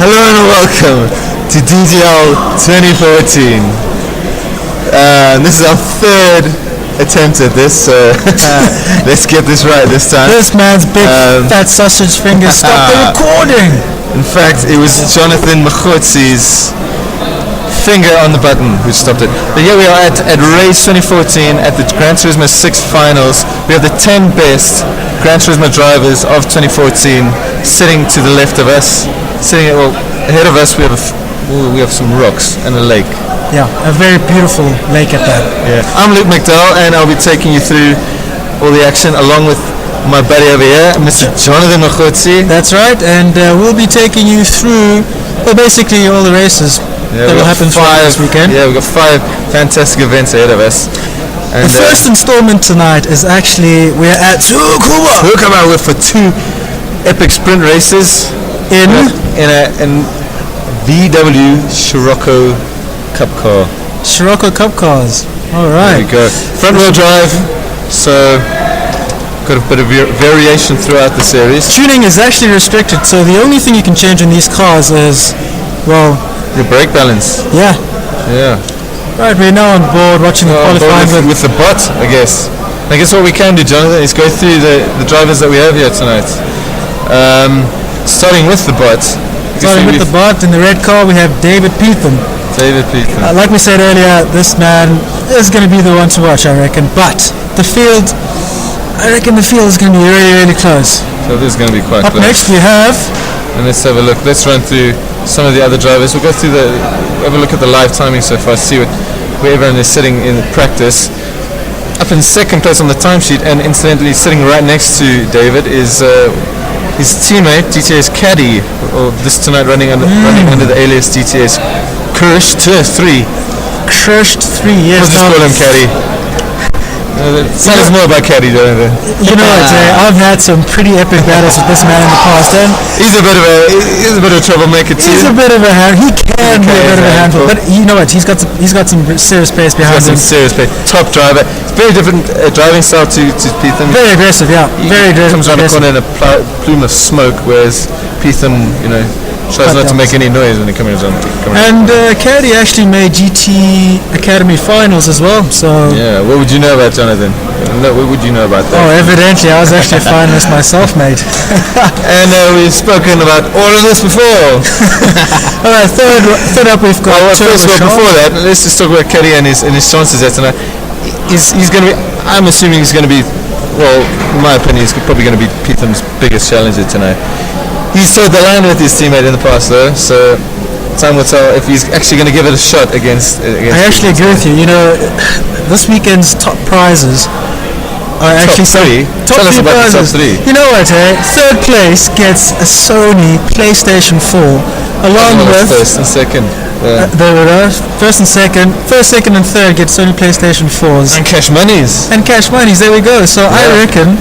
Hello and welcome to DGL 2014. This is our third attempt at this, so let's get this right this time. This man's big fat sausage fingers stopped the recording. In fact, it was Jonathan Machotzi's finger on the button who stopped it. But here we are at race 2014 at the Gran Turismo 6 finals. We have the 10 best Gran Turismo drivers of 2014 sitting to the left of us. Sitting ahead of us, we have some rocks and a lake. Yeah, a very beautiful lake at that. Yeah. I'm Luke McDowell, and I'll be taking you through all the action along with my buddy over here, Mr. Jonathan Machotzi. That's right, and we'll be taking you through basically all the races that will happen this weekend. Yeah, we've got 5 fantastic events ahead of us. And the first installment tonight is actually, we're at Tsukuba for 2 epic sprint races in a VW Scirocco Cup car. Scirocco Cup cars. All right. There we go. Front wheel drive, so got a bit of variation throughout the series. Tuning is actually restricted, so the only thing you can change in these cars is, well, your brake balance. Yeah. Yeah. Right, we're now on board watching the qualifying with the bot, I guess. I guess what we can do, Jonathan, is go through the drivers that we have here tonight. Starting with the bot. Starting with the bot, in the red car we have David Peetham. Like we said earlier, this man is going to be the one to watch, I reckon. But I reckon the field is going to be really, really close. So this is going to be quite close. Up next we have... And let's have a look. Let's run through some of the other drivers. We'll go through have a look at the live timing so far, see where everyone is sitting in practice. Up in second place on the timesheet, and incidentally sitting right next to David is his teammate, GT6 caddy, or this tonight running under the alias GT6 Cursed 3. Cursed 3, yes. We'll just call him caddy. Tell us more about caddy, Jonathan. You know what, I've had some pretty epic battles with this man in the past, and he's a bit of a troublemaker too. He's a bit of a he can be a bit of a handful, but you know what, he's got some serious pace behind him. Serious pace. Top driver. It's very different driving style to Peetham. Very aggressive, yeah. Very aggressive. Comes around the corner in a plume of smoke, whereas Peetham, tries not to make any noise when he comes on. And Caddy actually made GT Academy finals as well. So yeah, what would you know about Jonathan? What would you know about that? Oh, evidently, I was actually a finalist myself, mate. And we've spoken about all of this before. All right, third up we've got. Before that, let's just talk about Caddy and his chances there tonight. He's going to be. I'm assuming he's going to be. Well, in my opinion, he's probably going to be Peetham's biggest challenger tonight. He's towed the line with his teammate in the past, though, so time will tell if he's actually going to give it a shot against I actually agree with you. This weekend's top prizes are actually top 3 prizes. Top 3. You know what, third place gets a Sony PlayStation 4, along with first and second. There we go. First, second, and third get Sony PlayStation 4s. And cash monies. There we go. So I reckon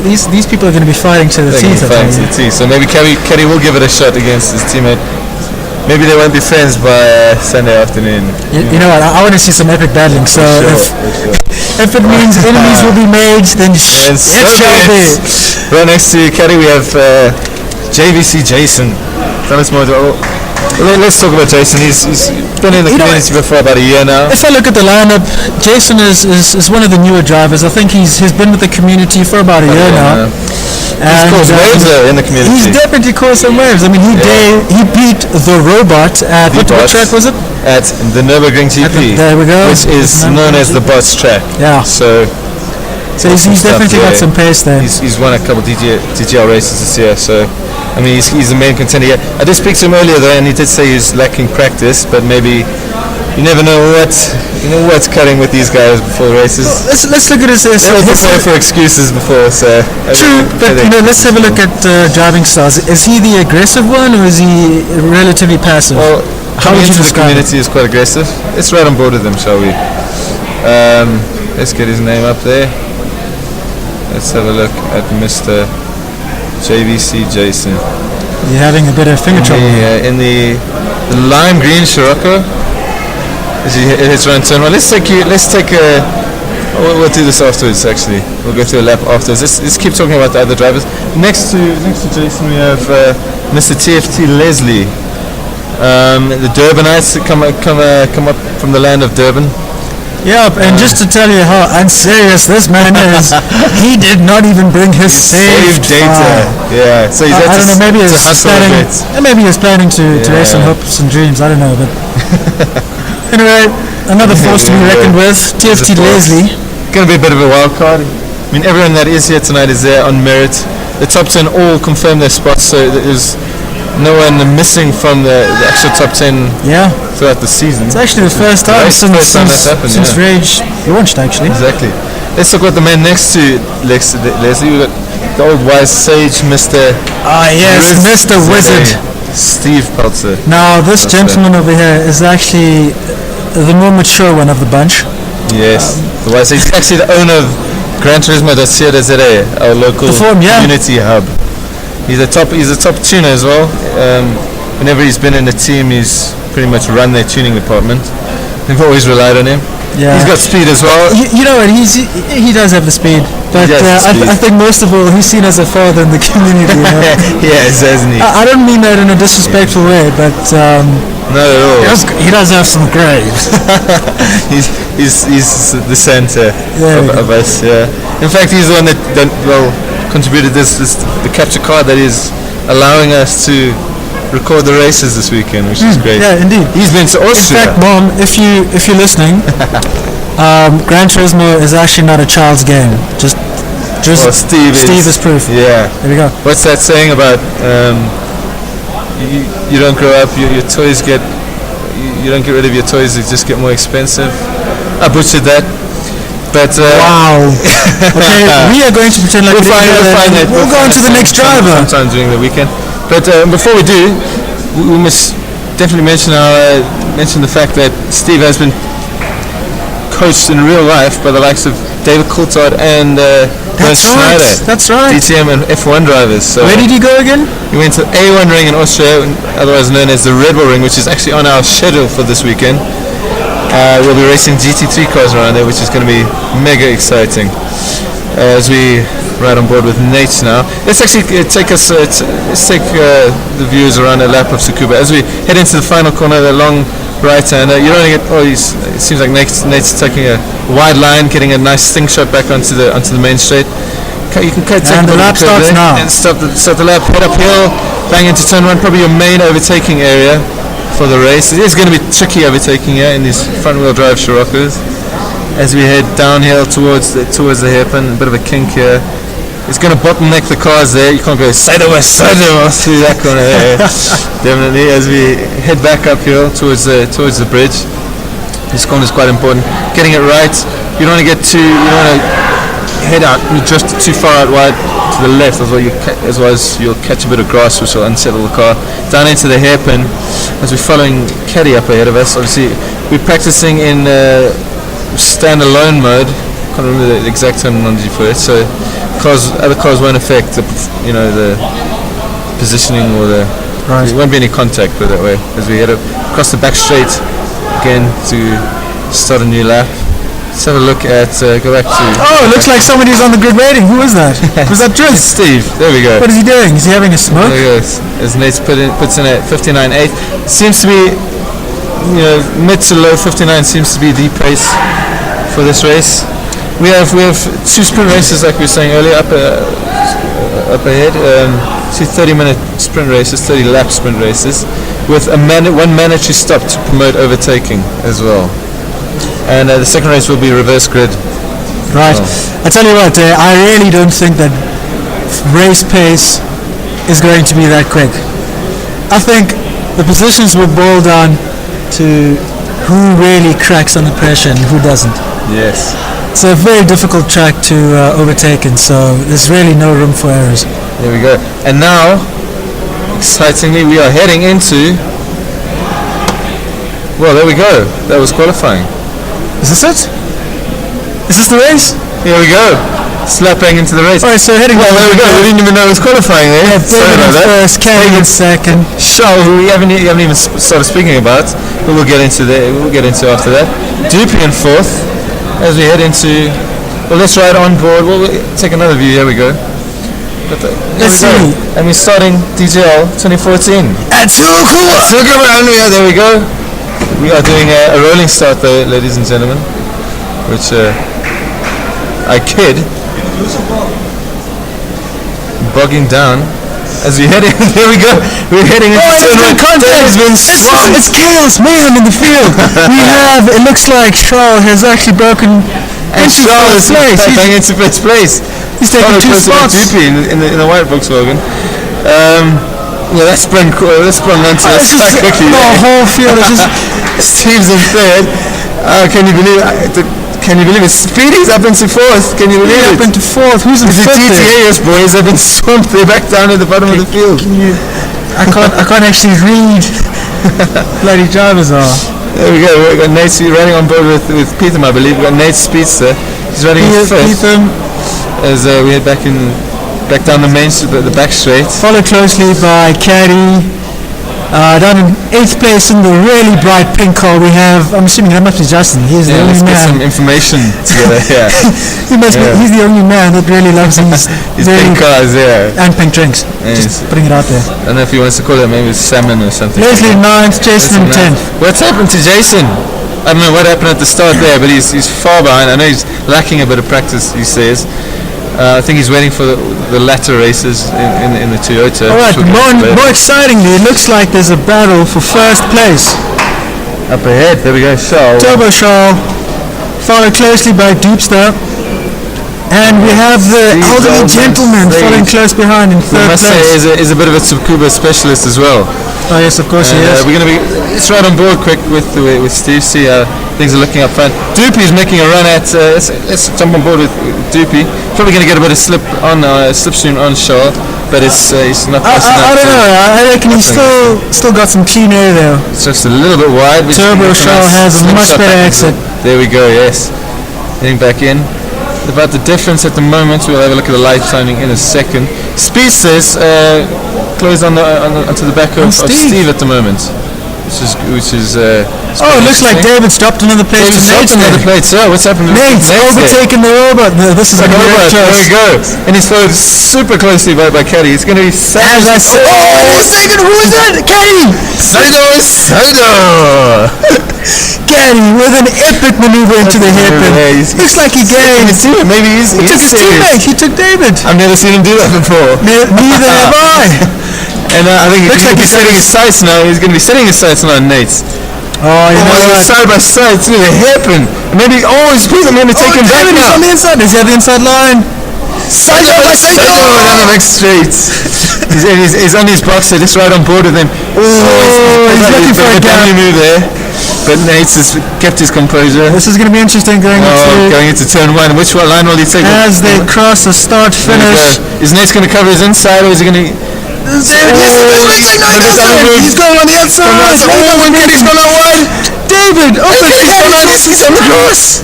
these people are going to be fighting to the teeth. So maybe Caddy will give it a shot against his teammate. Maybe they won't be friends by Sunday afternoon. You know what? I want to see some epic battling. So if it means enemies will be made, then it shall be. Right next to Caddy we have JVC Jason. Tell us more. Let's talk about Jason. He's been in the community for about a year now. If I look at the lineup, Jason is one of the newer drivers. I think he's been with the community for about a year now. He's caused waves in the community. He's definitely caused some waves. I mean, he beat the robot at what track was it? At the Nürburgring GP. There we go. Which is known as the Bot's track. Yeah. So he's definitely got some pace there. He's won a couple DGL races this year, so I mean he's the main contender here. I did speak to him earlier though, and he did say he's lacking practice, but maybe you never know what's cutting with these guys before races. Let's look at his. They were prepared for excuses before, so true. But let's have a look at driving styles. Is he the aggressive one, or is he relatively passive? Well, how would you describe the community is quite aggressive. Let's right on board with them, shall we? Let's get his name up there. Let's have a look at Mr. JVC Jason. You're having a bit of finger trouble. In the lime green Scirocco. As he hits around turn 1. Let's take a We'll do this afterwards. Actually, we'll go through a lap afterwards. Let's keep talking about the other drivers. Next to Jason, we have Mr. TFT Leslie. The Durbanites come up from the land of Durban. Yep, and just to tell you how unserious this man is, he did not even bring his saved data. Yeah, so he's I don't know, maybe he's planning to race on hopes and dreams, I don't know, but anyway, another force to be reckoned with, TFT Leslie. Going to be a bit of a wild card. I mean, everyone that is here tonight is there on merit. The top 10 all confirmed their spots, so there's no one missing from the actual top 10 throughout the season. It's actually the first time since Rage launched, actually. Exactly. Let's talk about the man next to Leslie. We've got the old wise sage, Mr. Mr. Wizard. Steve Peltzer. Now, this gentleman over here is actually the more mature one of the bunch. Yes. The wise sage. He's actually the owner of Gran Turismo.co.za, our local community hub. He's a top tuner as well. Whenever he's been in the team, he's pretty much run their tuning department. They've always relied on him. Yeah. He's got speed as well. You know what? He does have the speed, but I think most of all, he's seen as a father in the community. You know? Yes, hasn't he? I don't mean that in a disrespectful way, but not at all. He does have some graves. he's the center of us. Yeah. In fact, he's the one that contributed the capture card that is allowing us to record the races this weekend, which is great. Yeah, indeed. He's been to Austria. In fact, Mom, if you're listening, Gran Turismo is actually not a child's game. Just Steve is proof. Yeah. There we go. What's that saying about you don't grow up, your toys get, you don't get rid of your toys, they just get more expensive. I butchered that. But, wow. Okay, we are going to pretend like we'll go on to the next driver. Sometime during the weekend. But before we do, we must definitely mention the fact that Steve has been coached in real life by the likes of David Coulthard and Bernd Schneider. That's right. DTM and F1 drivers. So where did he go again? He went to A1 Ring in Austria, otherwise known as the Red Bull Ring, which is actually on our schedule for this weekend. We'll be racing GT3 cars around there, which is going to be mega exciting. As we ride on board with Nate now, let's actually take the viewers around a lap of Tsukuba as we head into the final corner, the long right-hander. You don't get. It seems like Nate's taking a wide line, getting a nice sting shot back onto the main straight. You can take the lap starts now. And start the lap, head uphill, bang into turn one, probably your main overtaking area for the race. It is going to be tricky overtaking here in these front-wheel drive Scirocco's as we head downhill towards the hairpin. A bit of a kink here. It's going to bottleneck the cars there. You can't go sideways through that corner there. Definitely. As we head back uphill towards the bridge. This corner is quite important. Getting it right. You don't want to head out just too far out wide to the left, otherwise you'll catch a bit of grass which will unsettle the car. Down into the hairpin as we're following Caddy up ahead of us. Obviously we're practicing in standalone mode. Can't remember the exact terminology for it. So other cars won't affect the positioning or there won't be any contact, put it that way, as we head across the back straight again to start a new lap. Let's have a look at, go back to... Oh, it looks like somebody's on the grid waiting. Who is that? Was that Drift? Steve, there we go. What is he doing? Is he having a smoke? There he goes. As Nate puts in at 59.8. Seems to be, mid to low 59 seems to be the pace for this race. We have two sprint races, like we were saying earlier, up ahead. Two 30-minute sprint races, 30-lap sprint races, with one mandatory stop to promote overtaking as well. And the second race will be reverse grid. Right. I tell you what, I really don't think that race pace is going to be that quick. I think the positions will boil down to who really cracks under pressure and who doesn't. Yes. It's a very difficult track to overtake, and so there's really no room for errors. There we go. And now, excitingly, we are heading into... Well, there we go. That was qualifying. Is this it? Is this the race? Here we go. Slap bang into the race. Alright, so heading... Well, there we go. We didn't even know it was qualifying there. Yeah, David in first, Kenny in second. Charles, who we haven't even started speaking about, but we'll get into after that. Dupree in fourth. as we head into. Well, let's ride on board. We'll take another view. Here we go. Let's see. And we're starting DJL 2014 at Tsukuba. Yeah, there we go. We are doing a rolling start, though, ladies and gentlemen, which I kid. Bogging down as we head in. There we go. We're heading into turn one. It's chaos mayhem in the field. We have. It looks like Charles has actually broken. And Charles is back into first place. He's taking 2 spots. In the white Volkswagen. Yeah, that sprung onto us quite quickly. The whole field is just. Steve's in third. Can you believe it? Can you believe it? Speedy's up into fourth. Can you believe it? Up into fourth. Who's in fifth? The GT6 boys have been swamped. They're back down at the bottom of the field. I can't actually read. Bloody drivers are. There we go. We've got Nate running on board with Peter, I believe. We've got Nate Speedster. He's running in fifth. As we head back down the main street, the back straight. Followed closely by Caddy. Down in 8th place in the really bright pink car we have. I'm assuming that must be Justin. He's the only man. Let's get some information together. Yeah. He's the only man that really loves these pink cars. Yeah. And pink drinks. Just putting it out there. I don't know if he wants to call it maybe salmon or something. Leslie 9th, Jason in 10th. What's happened to Jason? I don't know what happened at the start there, but he's far behind. I know he's lacking a bit of practice, he says. I think he's waiting for the latter races in the Toyota. All right, more excitingly, it looks like there's a battle for first place. Up ahead, there we go, Charles. Turbo Charles, followed closely by Deepster. And we have the elderly gentleman following close behind in third place. I must say, is a bit of a Tsukuba specialist as well. Oh yes, of course he is. We're going to be. Let's ride on board quick with Steve. See how things are looking up front. Doopy's making a run at. Let's jump on board with Doopy. Probably going to get a bit of slipstream on Shaw, but he's not. I don't know. I reckon he's still got some clean air there. It's just a little bit wide. Turbo Shaw has a much better exit. There we go. Yes, getting back in. About the difference at the moment, we'll have a look at the light timing in a second. Speed says closed onto the back of Steve at the moment, which is. It looks like David's dropped another place. David's dropped another place. Yeah, what's happened? Nate's overtaken the robot. No, this is a robot. There we go. And he's followed super closely by Caddy. It's going to be As I said. Who is that? Caddy. Saido. Caddy with an epic maneuver into the hairpin. Looks like he gained. Maybe he took his teammate. He took David. I've never seen him do that before. Neither have I. And I think he's going to be setting his sights now. He's going to be setting his sights now on Nate's. Oh, you know what? Side by side through the hairpin. Maybe he's going to take him back now. He's on the inside. Does he have the inside line? Saido down the back straight. He's on his boxer. Just right on board with him. He's looking for a dummy move there. But Nate's has kept his composure. This is going to be interesting going into turn one. Which line will he take? As they cross the start finish. Is Nate going to cover his inside, or is he going to? He's going on the outside. He's going on one. David, he's on the cross.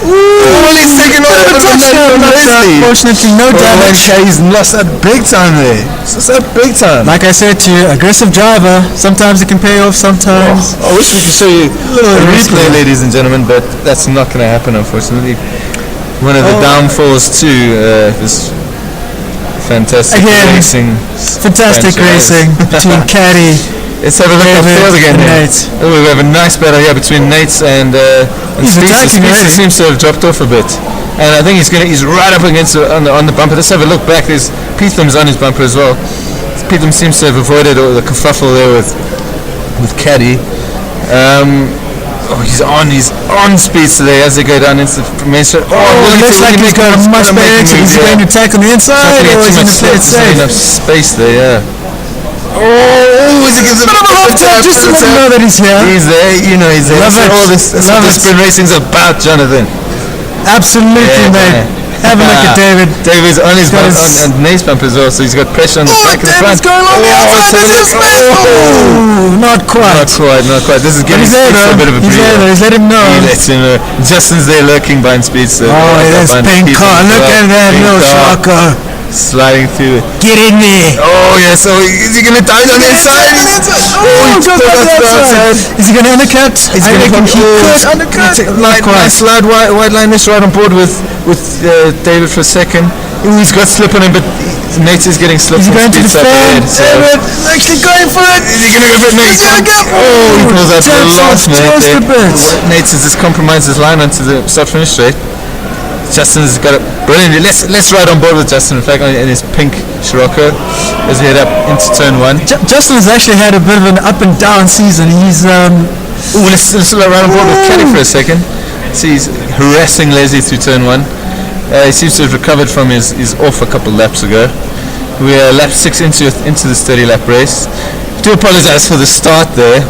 He's taking over the touchdown. Unfortunately, no damage. He's lost that big time there. Lost that big time. Like I said to you, aggressive driver. Sometimes it can pay off. Sometimes. I wish we could show you a replay, ladies and gentlemen, but that's not going to happen, unfortunately. One of the downfalls to this fantastic racing. Fantastic racing between Caddy. Let's have a look at the field again. We have a nice battle here between Nate's and Speedster seems to have dropped off a bit, and I think he's right up against on the bumper. Let's have a look back. There's Peatham's on his bumper as well. Peatham seems to have avoided all the kerfuffle there with Caddy. He's on Speedster there as they go down into the main straight. It looks like he's got a much better exit. Is he going to attack on the inside, or is he going to play it safe? Enough space there, yeah. He gives him a bit of a half tap just to let him know that he's here. He's there, he's there. That's what this sprint racing's about, Jonathan. Absolutely, mate. Have a look at David. David's on his bump, on Nate's bump as well, so he's got pressure on the back of the front. David's going on the outside. Not quite. Not quite. This is giving Speedster a bit of a breather. He's let him know. He lets him know. Justin's there lurking behind Speedster. That's pink car. Look at that little shocker. sliding through. Get in there. Oh yeah, so is he gonna dive on the inside? Oh, he goes on the outside. Is he gonna undercut? Is he gonna undercut. Nice slide, wide line this right on board with David for a second. Ooh, he's got slip on him, but Nate is getting slip. Is he going to defend? David actually going for it. Is he gonna go for it, Nate? Oh, he pulls out the last minute. Nate has just compromised his line onto the start-finish straight. Justin's got it brilliantly. Let's ride on board with Justin. In fact, in his pink Scirocco as we head up into turn 1. Justin's actually had a bit of an up and down season. He's let's ride on board with Kelly for a second. See, he's harassing Leslie through turn 1. He seems to have recovered from his off a couple laps ago. We are lap 6 into this 30-lap race. I do apologise for the start there.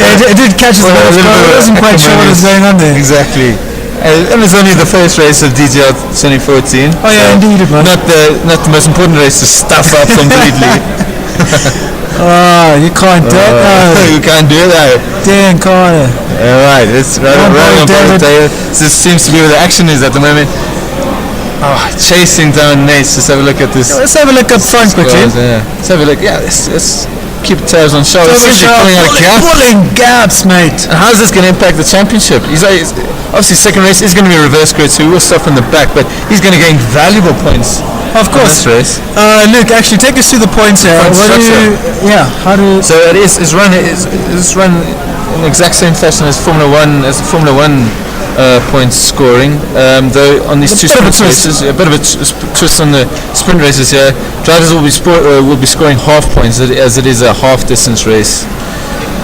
It did catch us off guard. I wasn't quite sure what was going on there. Exactly. And it's only the first race of DGL 2014. Oh yeah, so indeed it was. Not the most important race to stuff up completely. Oh, you can't do that. You can't do that. Dan Carter. Alright, it's right on board David. This seems to be where the action is at the moment. Oh, chasing down Nate. Let's have a look at this. Let's have a look up front quickly. Yeah. Let's have a look. Yeah, let's keep tabs on Charles. Pulling gaps, mate. And how's this going to impact the championship? He's obviously second race is going to be a reverse grid, so he will stop in the back, but he's going to gain valuable points. Of course. This race. Luke, actually, take us through the points here. So it's run in the exact same fashion as Formula One points scoring. Though on these two sprint races, a bit of a twist on the sprint races here. Drivers will be scoring half points as it is a half distance race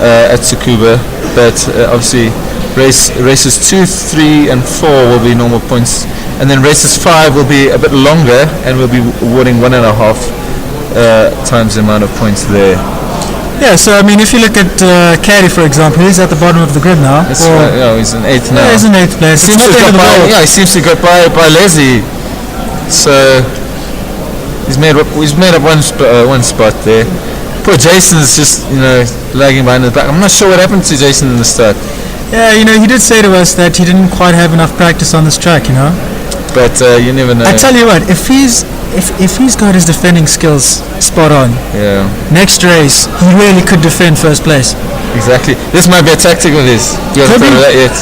at Tsukuba. But obviously, races 2, 3, and 4 will be normal points, and then races 5 will be a bit longer, and we'll be awarding 1.5 times the amount of points there. Yeah, so I mean, if you look at Caddy, for example, he's at the bottom of the grid now. That's right. Yeah, he's in 8th now. Yeah, he's in 8th place. He seems to got by Leslie. So he's made up one spot there. Poor Jason's just lagging behind the back. I'm not sure what happened to Jason in the start. Yeah, he did say to us that he didn't quite have enough practice on this track, But you never know. I tell you what, if he's got his defending skills spot on, next race he really could defend first place. Exactly. This might be a tactic of his. You haven't thought of that yet.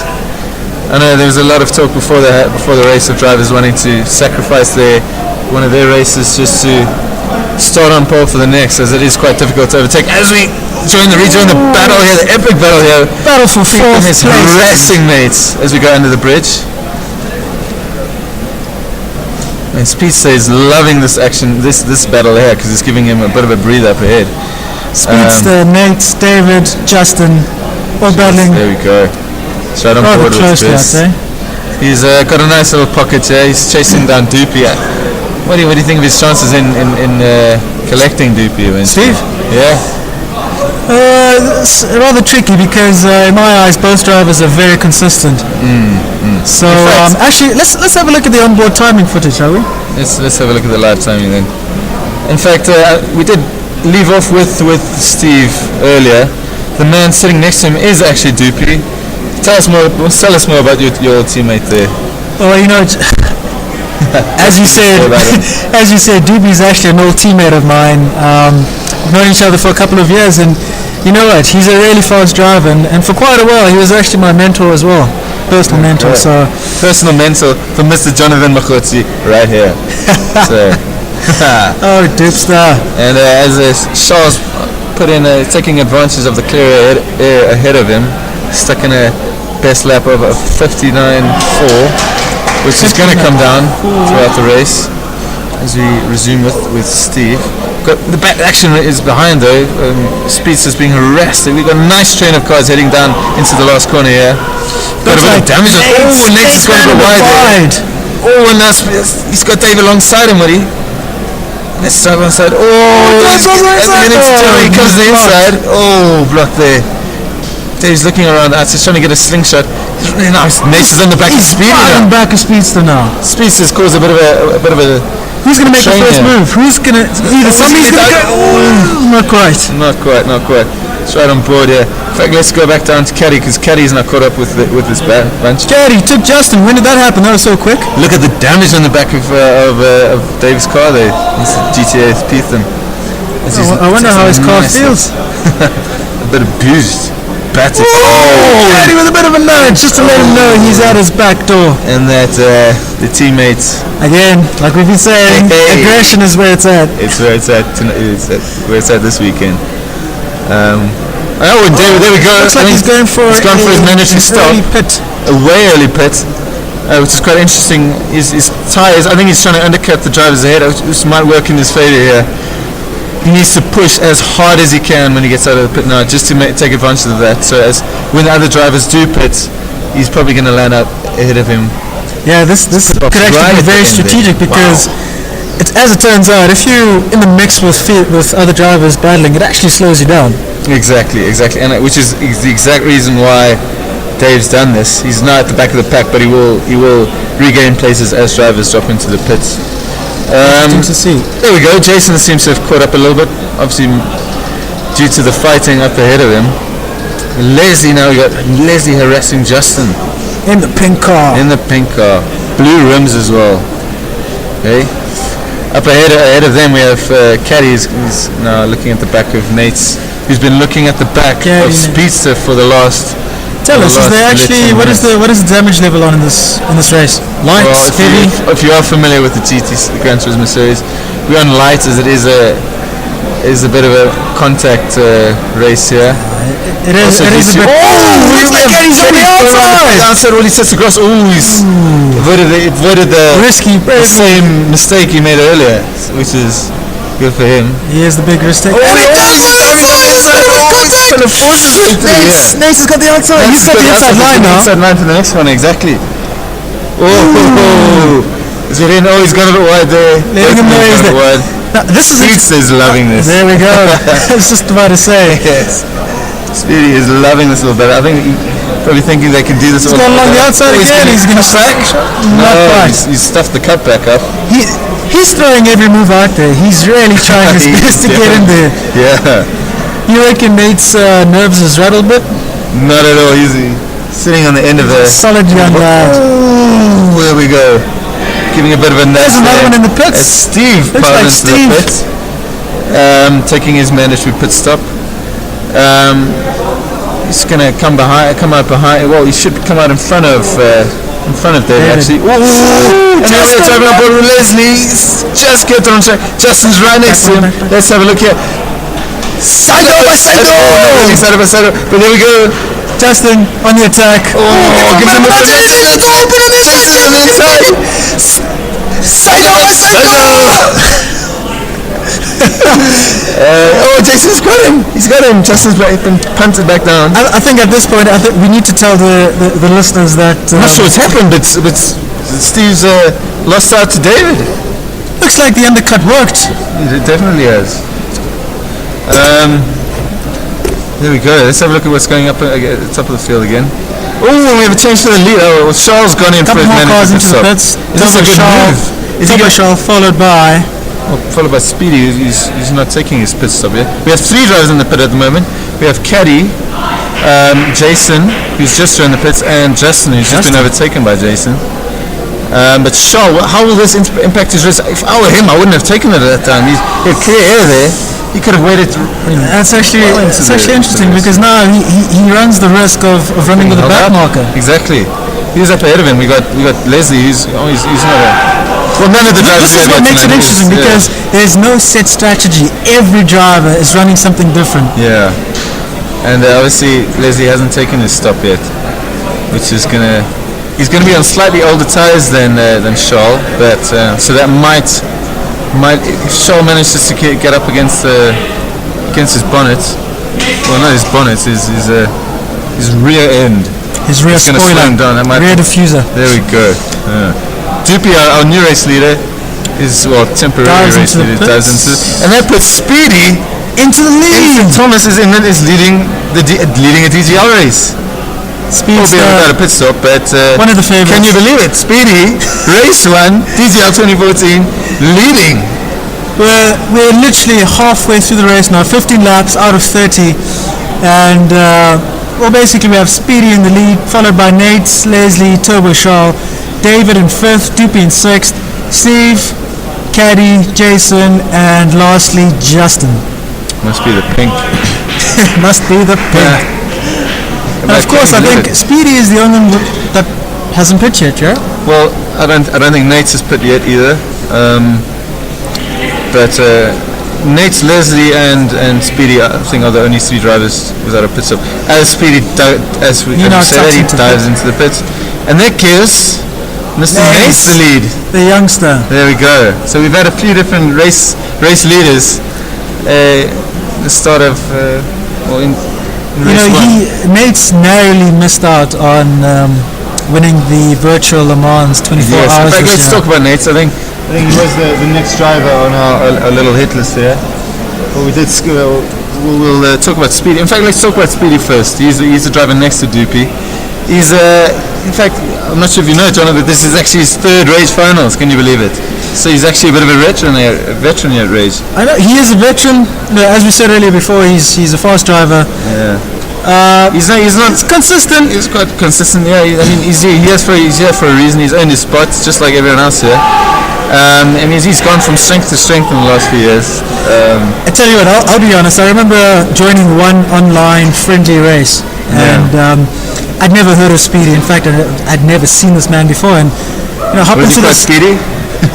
I know there was a lot of talk before the race of drivers wanting to sacrifice one of their races just to start on pole for the next, as it is quite difficult to overtake. As we rejoin the battle here, the epic battle here. Battle for fourth place. Harassing mates as we go under the bridge. And Speedster is loving this action, this battle here, because it's giving him a bit of a breather up ahead. Speedster, Nate, David, Justin, all battling. There we go. Straight on board with this. He's got a nice little pocket here. He's chasing down Doopy. What do you think of his chances in collecting Doopy? Steve? Yeah. It's rather tricky because in my eyes both drivers are very consistent. So actually, let's have a look at the onboard timing footage, shall we? Let's have a look at the live timing then. In fact, we did leave off with Steve earlier. The man sitting next to him is actually Doopy. Tell us more about your teammate there. Well, as you said, Doopy's actually an old teammate of mine. We've known each other for a couple of years, and you know what? He's a really fast driver, and for quite a while he was actually my mentor as well, personal mentor. Right. So personal mentor for Mr. Jonathan Machotzi right here. Oh, Doopstar! And as Charles put in, taking advantage of the clear air ahead of him, stuck in a best lap of a 59.4. which is going to come down throughout the race as we resume with Steve. The back action is behind though. Speedster's being harassed. We've got a nice train of cars heading down into the last corner here. Got a bit of damage. Nate's going to go wide. And now he's got Dave alongside him, buddy. Let's try one side. He comes to the inside. Blocked there. Dave's looking around the outside, trying to get a slingshot. Really nice. Nace is on the back of Speedster. Back of Speedster now. Speedster's caused a bit of a. Who's going to make the first move? Who's going to? Somebody's going to go. Not quite. Not quite. Straight on board, yeah. In fact, let's go back down to Caddy, because Caddy's not caught up with this bunch. Caddy took Justin. When did that happen? That was so quick. Look at the damage on the back of Dave's car there. It's a GT6 Python. I wonder how his car feels. A bit abused. Battered. Oh! Caddy with a bit of a nudge, just to let him know he's at his back door. And that the teammates. Again, like we've been saying, aggression is where it's at. It's where it's at. Where it's at this weekend. Oh, and there we go. Looks like he's going for his mandatory stop. A way early pit, which is quite interesting. His tyres, I think he's trying to undercut the drivers ahead, which might work in his favour here. He needs to push as hard as he can when he gets out of the pit now, just to take advantage of that. So as when the other drivers do pit, he's probably going to land up ahead of him. Yeah, this could actually be very strategic because, as it turns out, if you're in the mix with other drivers battling, it actually slows you down. Exactly, and which is the exact reason why Dave's done this. He's not at the back of the pack, but he will regain places as drivers drop into the pits. To see. There we go. Jason seems to have caught up a little bit, obviously due to the fighting up ahead of him. Leslie, now we got Leslie harassing Justin in the pink car. Blue rims as well. Okay. Up ahead of them we have Caddy. He's now looking at the back of Nate's, who's been looking at the back of Speedster for the last. Tell us, is there actually what is the damage level on in this race? Light, heavy. If you are familiar with the GT6, the Gran Turismo series, we're on light as it is a bit of a contact race here. It is a bit. Oh, it's like he's on the outside. Well, he sets across. He's avoided the risky, the same mistake he made earlier, which is good for him. He has the big mistake. Nace has got the outside. He's got the inside line now. Inside line for the next one, exactly. Oh, is it in? Oh, he's gone a bit wide there. Letting him know he's there. Now, this is Speedster's loving this. There we go. I was just about to say. Yes. Speedy is loving this a little bit. I think probably thinking they can do this. He's gone along the outside again. He's going to back. Not quite. He's stuffed the cut back up. He's throwing every move out there. He's really trying his best to get in there. Yeah. You reckon Nate's nerves is rattled a bit? Not at all. He's sitting on the end of a solid young lad. Oh, there we go. Giving a bit of a nudge. There's another one in the pits. It's Steve. Looks like Steve. The pits. Taking his mandatory pit stop. He's gonna come out behind. Well, he should come out in front of David actually. And now we're driving up with Leslie. Just get on track. Justin's right next to him. Let's have a look here. Side by side. But there we go. Justin on the attack. Gives him a bit of it's open on the inside. Jason's got him. He's got him. Justin's been punted back down. I think at this point, we need to tell the listeners that. I'm not sure what's happened, but Steve's lost out to David. Looks like the undercut worked. It definitely has. There we go. Let's have a look at what's going up at the top of the field again. Oh, we have a change to the lead. Oh, Charles gone in for his mandatory stop. Is this a good move? Charles followed by Speedy, who's not taking his pit stop yet. We have 3 drivers in the pit at the moment. We have Caddy, Jason, who's just joined the pits, and Justin, who's just been overtaken by Jason. But Charles, how will this impact his race? If I were him, I wouldn't have taken it at that time. He had clear air there. He could have waited. That's actually interesting because now he runs the risk of running with a back marker. Exactly. He's up ahead of him. We got Leslie, who's not a. Well, none of the drivers. This is what makes it interesting because there's no set strategy. Every driver is running something different. Yeah, and obviously Leslie hasn't taken his stop yet, which is he's gonna be on slightly older tires than Charles, but so that might if Charles manages to get up against his bonnet. Well, not his bonnet, his rear end. His rear spoiler, rear diffuser. There we go. Dupi, our new race leader, is temporary race leader. And that puts Speedy into the lead. Thomas is leading a DGL race. Speedster, without a pit stop, but one of the favorites. Can you believe it? Speedy, race 1, DGL 2014, leading. We're literally halfway through the race now, 15 laps out of 30. And well, basically we have Speedy in the lead, followed by Nate, Leslie, Turbo Shaw, David in 5th, Doopy in 6th, Steve, Caddy, Jason, and lastly Justin. Must be the pink. Must be the pink. And of course, I think Speedy is the only one that hasn't pitched yet, yeah? Well, I don't think Nate's has put yet either. But Nate, Leslie, and Speedy, I think, are the only 3 drivers without a pit stop. As Speedy, as we said, he dives into the pits. And there gives Mr. Nate's the lead. The youngster. There we go. So we've had a few different race leaders. The start of Nate's narrowly missed out on winning the virtual Le Mans 24 hours. In fact, let's talk about Nate. I think he was the next driver on our little hit list there. But we did. We'll talk about Speedy. In fact, let's talk about Speedy first. He's the driver next to Doopy. He's in fact, I'm not sure if you know, John, but this is actually his 3rd race finals. Can you believe it? So he's actually a bit of a veteran at Rage. I know he is a veteran. As we said earlier before, he's a fast driver. Yeah. He's not consistent. He's quite consistent. Yeah. I mean, he's here for a reason. He's earned his spots just like everyone else here. I mean, he's gone from strength to strength in the last few years. I tell you what, I'll be honest. I remember joining one online friendly race, and I'd never heard of Speedy. In fact, I'd never seen this man before. And hopped into this. Speedy?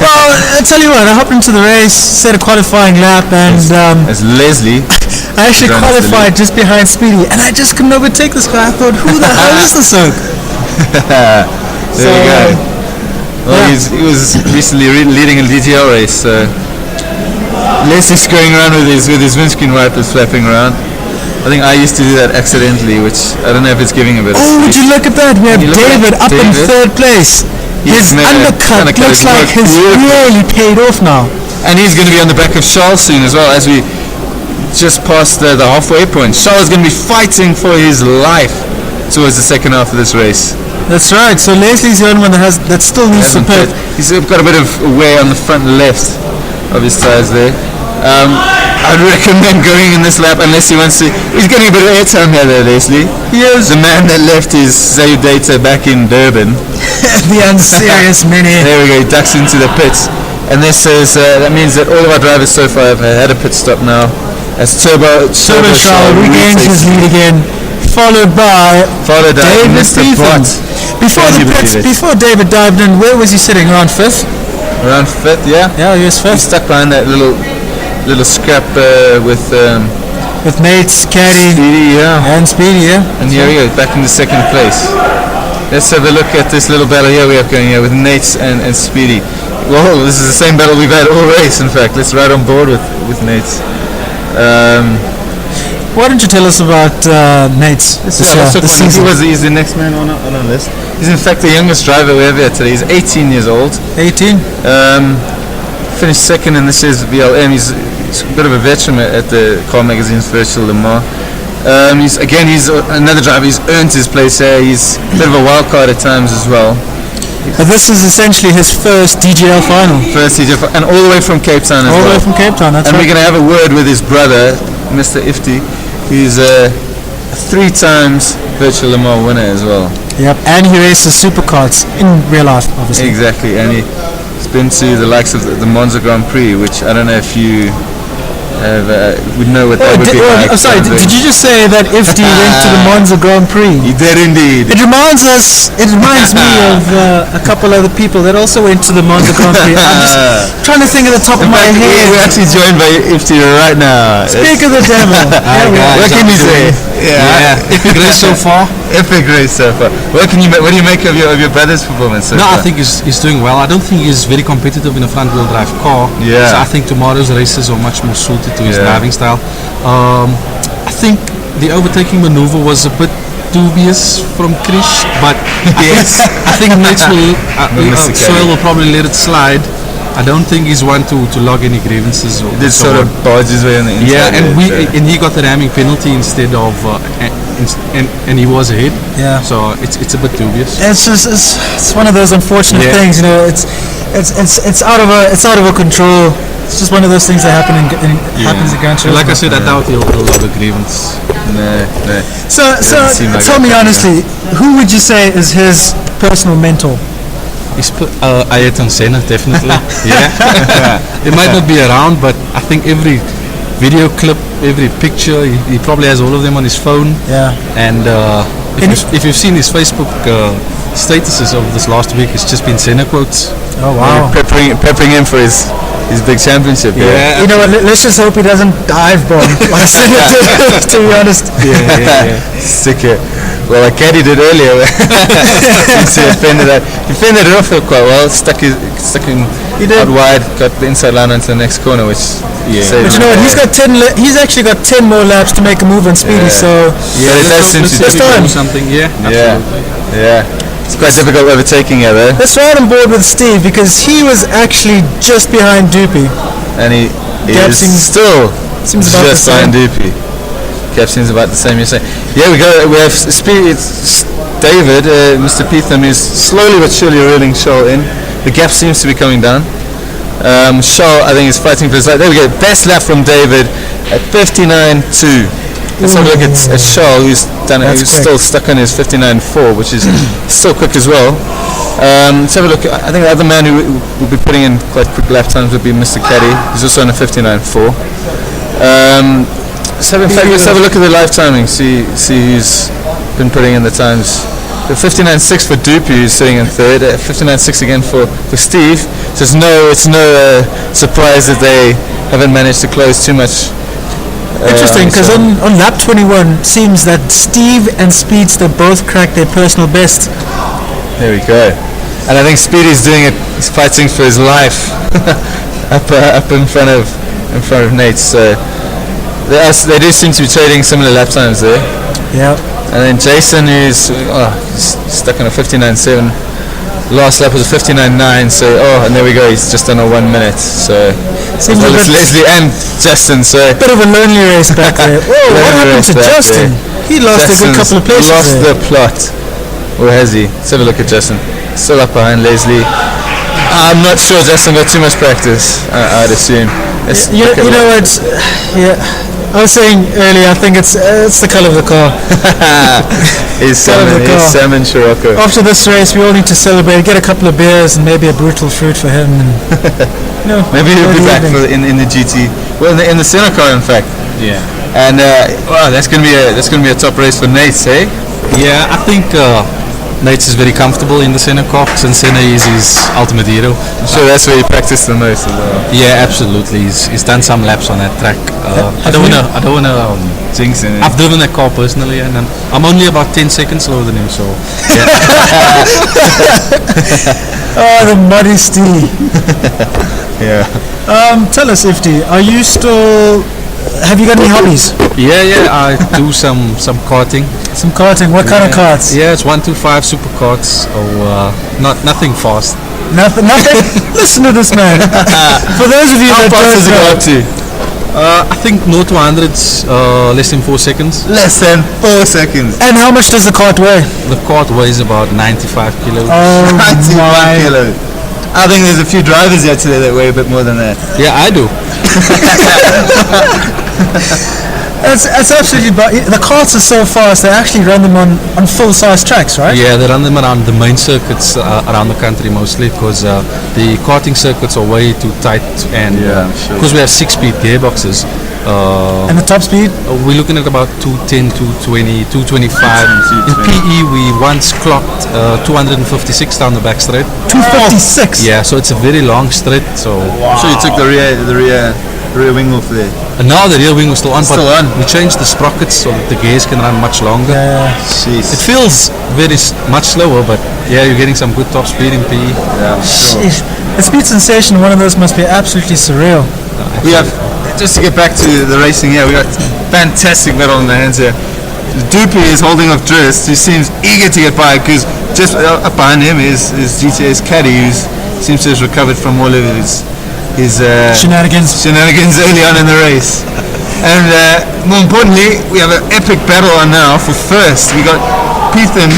Well, I tell you what, I hopped into the race, set a qualifying lap, and as Leslie, I actually qualified just behind Speedy, and I just couldn't overtake this guy. I thought, who the hell is this oak? There you go. Well, he was recently leading a DTL race. So Leslie's going around with his windscreen wipers flapping around. I think I used to do that accidentally, which I don't know if it's giving a bit. Oh, would you look at that? We have David up in 3rd place. His undercut looks like he's really paid off now. And he's going to be on the back of Charles soon as well, as we just passed the halfway point. Charles is going to be fighting for his life towards the second half of this race. That's right. So Leslie's the only one that still needs to pit. He's got a bit of wear on the front left of his tires there. I'd recommend going in this lap unless he wants to. He's getting a bit of airtime here, though, Leslie. He is. The man that left his save data back in Durban. The unserious Mini. There we go. He ducks into the pits, and this is that means that all of our drivers so far have had a pit stop now. As Turbo Shaw regains his lead again, followed by David Mr. Bot. Before David dived in, where was he sitting? Around 5th? Around 5th, yeah. Yeah, he was 5th. He's stuck behind that little scrap with Nate's Caddy, Speedy, and Speedy, And here we go, back in the 2nd place. Let's have a look at this little battle here we have going here with Nate's and Speedy. Well, this is the same battle we've had all race. In fact, let's ride on board with Nate's. Why don't you tell us about Nate's? He's the next man on our list. He's in fact the youngest driver we have here today. He's 18 years old. 18. Finished 2nd in this year's VLM. He's a bit of a veteran at the Car Magazine's Virtual Le Mans. He's another driver. He's earned his place here. He's a bit of a wild card at times as well. But this is essentially his first DGL final. And all the way from Cape Town as well. All the way from Cape Town, that's right. And we're going to have a word with his brother, Mr. Ifti, who's a 3 times Virtual Le Mans winner as well. Yep, and he races supercars in real life, obviously. Exactly, and he's been to the likes of the Monza Grand Prix, which I don't know if you would know what that would be like. Sorry, did you just say that Ifti went to the Monza Grand Prix? He did indeed. It reminds me of a couple other people that also went to the Monza Grand Prix. I'm just trying to think of the top of my head. We're actually joined by Ifti right now. Speak of the devil. What can you say? Yeah. Epic race so far. Epic race so far. What do you make of your brother's performance so far? I think he's doing well. I don't think he's very competitive in a front-wheel drive car. Yeah. So I think tomorrow's races are much more suited to his driving style. I think the overtaking maneuver was a bit dubious from Krish, but I think Nate's Soil will probably let it slide. I don't think he's one to log any grievances. Or did sort of barge his way on the inside. Yeah, and he got the ramming penalty instead of, and he was ahead. Yeah. So it's a bit dubious. It's one of those unfortunate things, you know. It's out of our control. It's just one of those things that happens in Grand Tour. Like I said, I doubt he'll log a grievance. No. So tell me honestly, who would you say is his personal mentor? Ayrton Senna, definitely. Yeah. It might not be around, but I think every video clip, every picture, he probably has all of them on his phone. Yeah. And if you've seen his Facebook statuses of this last week, it's just been Senna quotes. Oh wow. Peppering him for his big championship. Yeah. You know what? Let's just hope he doesn't dive bomb. To be honest. Yeah. Sick it. Well, like Caddy did earlier, he fended it off quite well. Stuck him out wide, got the inside line onto the next corner, which saved But you know what? He's actually got 10 more laps to make a move on Speedy. So let's time. Something. Yeah. Absolutely. Yeah. It's quite difficult overtaking here, though. Let's ride on board with Steve because he was actually just behind Doopy. And he is still just behind Doopy. Gap seems about the same. You're saying, we have Speed. It's David, Mr. Peetham is slowly but surely reeling Shoal in. The gap seems to be coming down. Shoal, I think, is fighting for his life. There we go. Best lap from David at 59.2. Let's have a look at Shoal, who's still stuck on his 59.4, which is still quick as well. Let's have a look. I think the other man who will be putting in quite quick lap times would be Mr. Caddy. He's also on a 59.4. Let's have a look at the live timing. See who's been putting in the times. The 59.6 for Doopy, who's sitting in third. 59.6 again for Steve. So it's no surprise that they haven't managed to close too much. Interesting, because on lap 21, seems that Steve and Speedster both cracked their personal best. There we go. And I think Speedy's doing it. He's fighting for his life up in front of Nate. So they do seem to be trading similar lap times there. Yeah. And then Jason, who's stuck on a 59.7. Last lap was a 59.9. So and there we go. He's just on a 1 minute. So it's Leslie and Justin. So bit of a lonely race back there. Whoa, what happened to Justin? He lost a good couple of places. Lost the plot. Or has he? Let's have a look at Justin. Still up behind Leslie. I'm not sure Justin got too much practice. I'd assume. You know what? Yeah. I was saying earlier, I think it's the colour of the car. He's Salmon Scirocco. After this race, we all need to celebrate, get a couple of beers and maybe a brutal fruit for him. And, maybe he'll be back in the GT. Well, in the Senna car, in fact. Yeah. And that's gonna be a top race for Nate, eh? Yeah, I think Nate is very comfortable in the Senna car, since Senna is his ultimate hero. So that's where he practiced the most as well. Yeah, absolutely. He's done some laps on that track. I don't wanna jinx it. I've driven that car personally, and I'm only about 10 seconds slower than him. So. Yeah. Oh, the muddy Steve. Yeah. Tell us, Ifti, are you still? Have you got any hobbies? Yeah, I do some karting. Some karting. What kind of karts? Yeah, it's 125 super karts. Nothing fast. Nothing. Listen to this man. For those of you How that fast does it go up to? I think 0 to 100's less than 4 seconds. Less than 4 seconds. And how much does the kart weigh? The kart weighs about 95 kilos. Oh 95 kilos. I think there's a few drivers here today that weigh a bit more than that. Yeah, I do. It's absolutely. The karts are so fast. They actually run them on full-size tracks, right? Yeah, they run them around the main circuits around the country mostly, because the karting circuits are way too tight, and because we have 6-speed gearboxes. And the top speed? We're looking at about 210, 220, 225. In PE, we once clocked 256 down the back straight. 256? Yeah, so it's a very long straight. So you took the rear wing off there. And now the rear wing was still on. Still on. We changed the sprockets so that the gears can run much longer. Jeez. It feels much slower, but yeah, you're getting some good top speed in PE. Yeah, sure. The speed sensation, one of those must be absolutely surreal. We have, just to get back to the racing here, we got fantastic metal in the hands here. Doopy is holding off Drist, who seems eager to get by, because just up behind him is GTS Caddy, who seems to have recovered from all of his shenanigans early on in the race. And more importantly, we have an epic battle on now for first. We got Peetham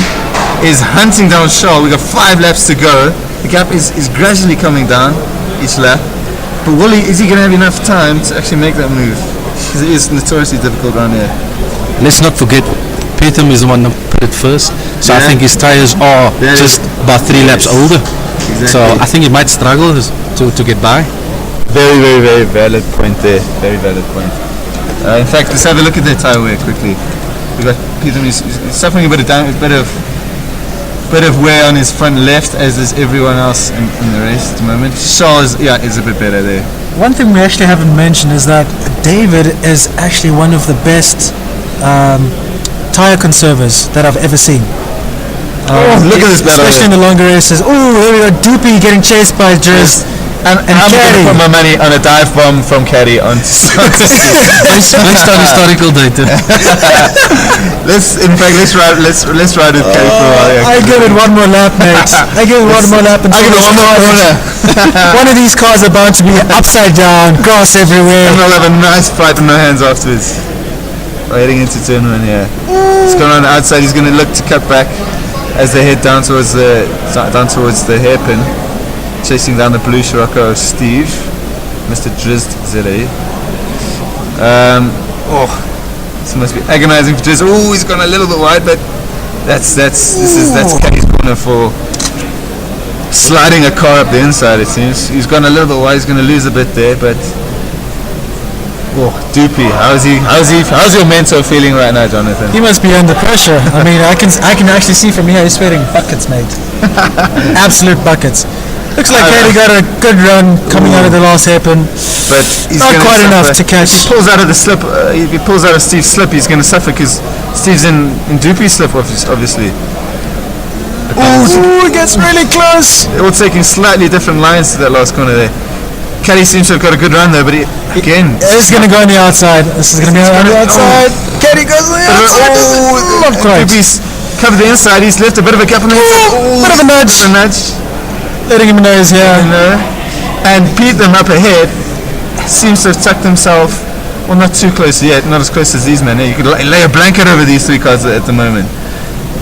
is hunting down Shoal. We got 5 laps to go. The gap is gradually coming down each lap. But is he going to have enough time to actually make that move? Because it is notoriously difficult around here. let's not forget, Petham is the one that put it first. So I think his tyres are just about 3 laps older. Exactly. So I think he might struggle to get by. Very, very, very valid point there. Very valid point. In fact, let's have a look at their tyre wear quickly. We've got Peter, he's suffering a bit of wear on his front left, as is everyone else in the race at the moment. Charles is a bit better there. One thing we actually haven't mentioned is that David is actually one of the best tyre conservers that I've ever seen. Look at this battle. Especially in the longer races. Oh, there we go. Doopy getting chased by Driz. And I'm going to put my money on a dive bomb from Caddy on Based on historical data. let's ride with Caddy for a while. Yeah, I give it one more lap, mate. I give it one more lap. I give it one more corner. One of these cars are bound to be upside down, grass everywhere. And we'll have a nice fight in our hands afterwards. We're heading into turn 1 here. He's going on the outside. He's going to look to cut back as they head down towards the hairpin. Chasing down the blue Scirocco of Steve, Mr. Driz Zille. This must be agonizing for Driz. Oh, he's gone a little bit wide, but that's Caddy's corner for sliding a car up the inside. It seems he's gone a little bit wide. He's going to lose a bit there, but Doopy, how's your mentor feeling right now, Jonathan? He must be under pressure. I mean, I can actually see from here he's sweating buckets, mate. Absolute buckets. Looks like Caddy got a good run coming out of the last hairpin, but he's not quite enough to catch. If he pulls out of the slip, if he pulls out of Steve's slip, he's going to suffer because Steve's in Doopy's slip, obviously. Oh, it gets really close. They're all taking slightly different lines to that last corner there. Caddy seems to have got a good run though, but it's going to go on the outside. This is going to go on the outside. Caddy goes on the outside. Not quite. Doopy's covered the inside. He's left a bit of a gap on the inside. Bit of a nudge. Letting him know he's here. And Petham up ahead seems to have tucked himself, well, not too close yet, not as close as these men. You could lay a blanket over these 3 cars at the moment.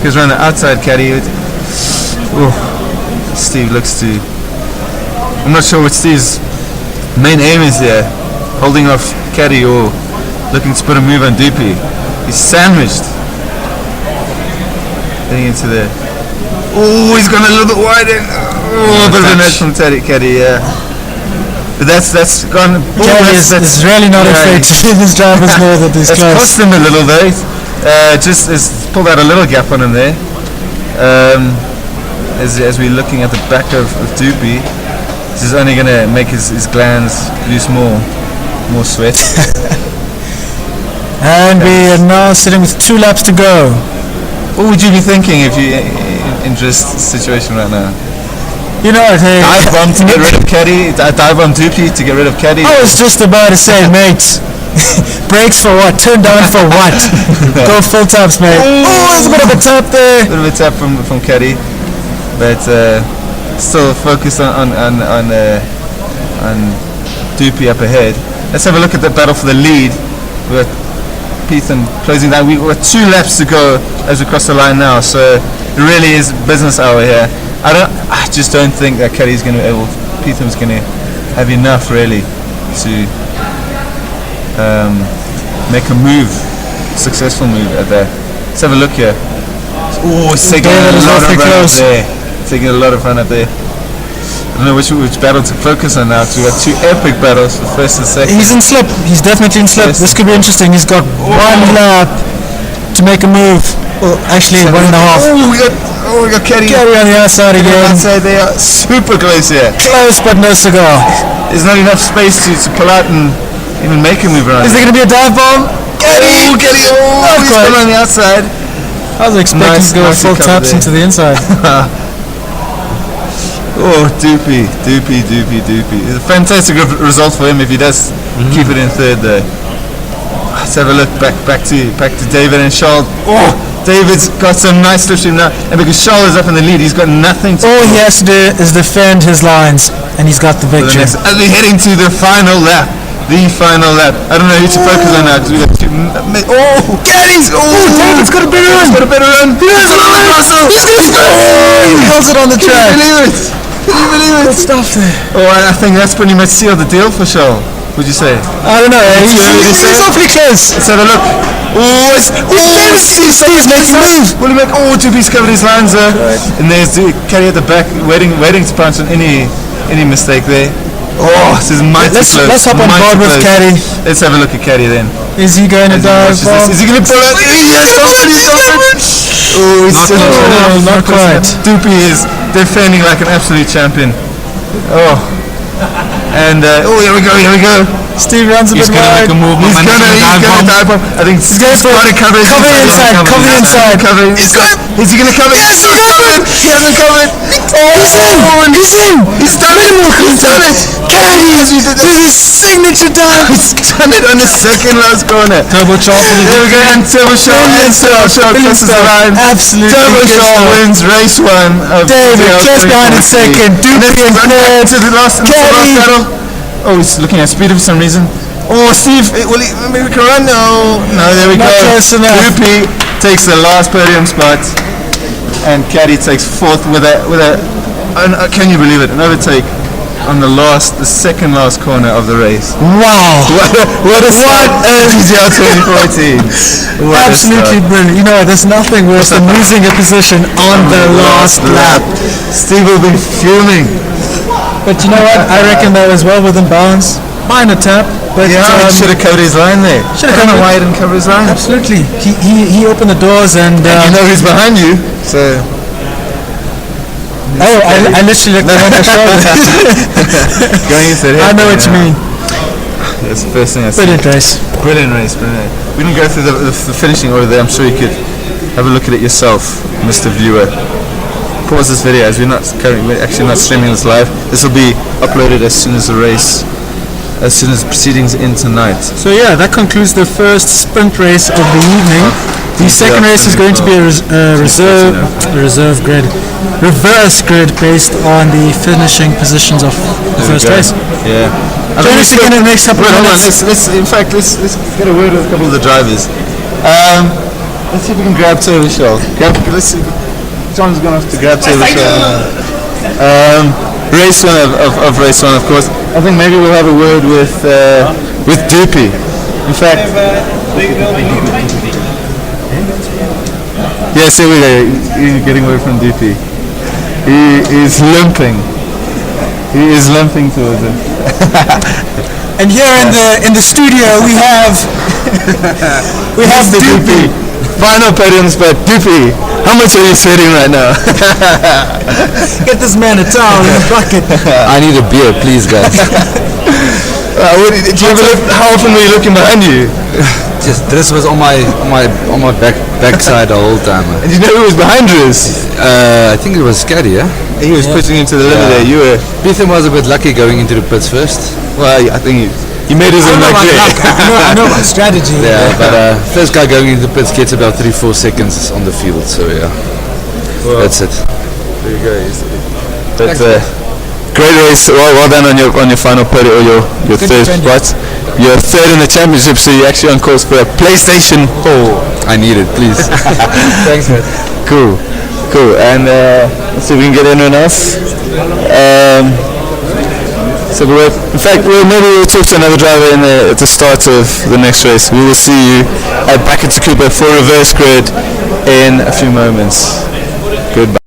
Because around the outside, Caddy. Steve looks to. I'm not sure what Steve's main aim is here, holding off Caddy or looking to put a move on Doopy. He's sandwiched. Getting into the. He's gone a little bit wide in. A bit of a nudge from Caddy, yeah. But that's gone. Caddy is really not afraid to give his drivers know that he's close. It's cost him a little though. Just has pulled out a little gap on him there. As we're looking at the back of Doopy, this is only going to make his glands produce more sweat. And we are now sitting with 2 laps to go. What would you be thinking if you in this situation right now? You know what, hey. Dive bomb to get rid of Caddy, dive bomb Doopy to get rid of Caddy. I was just about to say, mate, brakes for what? Turn down for what? Go full taps, mate. There's a bit of a tap there. A bit of a tap from Caddy, but still focused on Doopy up ahead. Let's have a look at the battle for the lead. We've got Petham closing down. We've got 2 laps to go as we cross the line now, so it really is business hour here. I just don't think that Caddy's going to be able. Petham's going to have enough really to make a successful move at that. Let's have a look here. It's taking a lot of run up there. Taking a lot of run up there. I don't know which battle to focus on now. We've got 2 epic battles, the first and second. He's in slip. He's definitely in slip. This could be interesting. He's got 1 lap to make a move. Well, actually, 1.5. We got Caddy on the outside again. They are super close here. Close, but no cigar. There's not enough space to pull out and even make a move around. Is there going to be a dive bomb? Caddy! He's still on the outside. I was expecting to go full taps into the inside. Doopy. It's a fantastic result for him if he does keep it in third there. Let's have a look back to David and Charles. David's got some nice slipstream now, and because Charles is up in the lead, he's got nothing to all he has to do is defend his lines, and he's got the victory. As we're heading to the final lap. I don't know who to focus on now because we got 2. Caddy's! David's got a better run. He has another muscle. He's going to score. He holds it on the track. Can you believe it? Good stuff there. I think that's pretty much sealed the deal for Charles. Would you say? I don't know. He's awfully close. Let's have a look. Steve's next move. Will he make? Oh, Tupi's covered his lines there. And there's Caddy at the back, waiting to punch on any mistake there. Oh, this is mighty close. Let's hop on board with Caddy. Let's have a look at Caddy then. Is he going to dive? Is he going to pull it? Yes, oh, he's still not quite. Tupi is defending like an absolute champion. Oh. And here we go. Steve runs a bit He's going to wide. make a move. He's going to dive bomb. I think he's going to cover it. Cover inside. Is he going to cover? Yes, he covered. He hasn't covered. He's in. He's done it. Caddy, this is signature dive. He's done it on the second last corner. Turbo Chop. There we go. And Turbo Shaw crosses the line. Absolutely. Turbo Shaw wins race 1 of David just behind in second. Tupi in third. To the last battle. Oh, he's looking at speed for some reason. Oh, Steve, will he maybe can run? No, there we Not go. close enough. Tupi takes the last podium spot, and Caddy takes 4th with a can you believe it? An overtake on the second last corner of the race. Wow. What a GTR 2014. Absolutely brilliant. You know, there's nothing worse than losing a position on the last lap. Steve will be fuming. But you know what? I reckon that was well within bounds. Minor tap, but he should have covered his line there. I don't know why he didn't cover his line. Absolutely. He opened the doors and you know who's behind you, so. Oh, I literally looked over my shoulder. Going into it. I know what you mean. That's the first thing I see. Brilliant race. Brilliant. We didn't go through the finishing order there. I'm sure you could have a look at it yourself, Mr. Viewer. Pause this video as we're actually not streaming this live. This will be uploaded as soon as proceedings end tonight. So yeah, that concludes the first sprint race of the evening. The second race is going to be a reverse grid based on the finishing positions of the first race. Yeah. Join us again in the next couple of minutes. Let's get a word with a couple of the drivers. Let's see if we can grab Turbo Shaw. Let's see. John's gone off to grab Turbo Shaw. Race 1 of race 1, of course. I think maybe we'll have a word with Tupi. In fact, yes, here we go. He's getting away from Tupi. He is limping. He is limping towards him. And here in the studio we have Tupi. Final podium spot, Tupi. How much are you sweating right now? Get this man a towel and a bucket. I need a beer, please, guys. How often were you looking behind you? Just this was on my backside the whole time. And you know who was behind Driz? I think it was Caddy, yeah? He was pushing into the limit there. You were. Beetham was a bit lucky going into the pits first. Well, I think he made his own luck there. I know my strategy. Yeah, but first guy going into the pits gets about 3-4 seconds on the field, so yeah. Well, that's it. There you go. But great race. Well done on your final podium, or your third spot. You're third in the championship, so you're actually on course for a PlayStation 4. I need it, please. Thanks, man. Cool. And let's see if we can get anyone else. So in fact, maybe we'll talk to another driver at the start of the next race. We will see you back at Tsukuba for reverse grid in a few moments. Goodbye.